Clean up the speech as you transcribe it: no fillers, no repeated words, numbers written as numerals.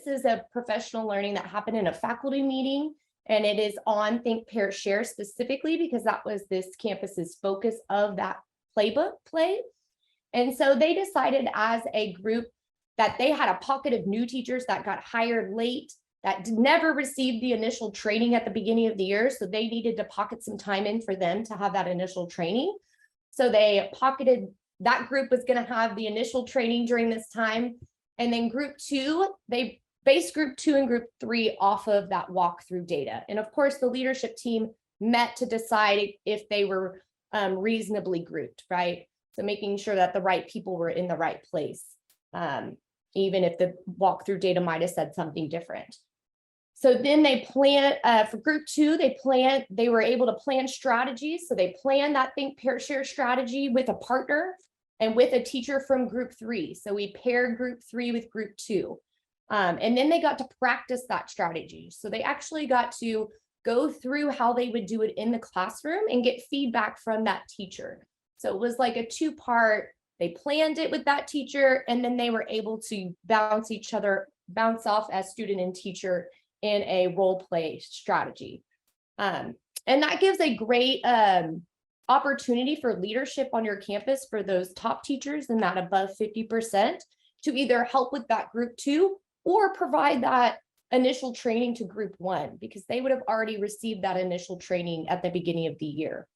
this is a professional learning that happened in a faculty meeting, and it is on Think, Pair, Share specifically because that was this campus's focus of that playbook play. And so they decided as a group that they had a pocket of new teachers that got hired late, that never received the initial training at the beginning of the year. So they needed to pocket some time in for them to have that initial training. So they pocketed, that group was going to have the initial training during this time. And then group two, they based group two and group three off of that walkthrough data. And of course, the leadership team met to decide if they were reasonably grouped, right? So making sure that the right people were in the right place, even if the walkthrough data might have said something different. So then they plan for group two, they were able to plan strategies. So they planned that Think, Pair, Share strategy with a partner and with a teacher from group three. So we paired group three with group two. And then they got to practice that strategy. So they actually got to go through how they would do it in the classroom and get feedback from that teacher. So it was like a two-part, they planned it with that teacher, and then they were able to bounce off as student and teacher in a role play strategy. And that gives a great opportunity for leadership on your campus for those top teachers and that above 50% to either help with that group two or provide that initial training to group one, because they would have already received that initial training at the beginning of the year.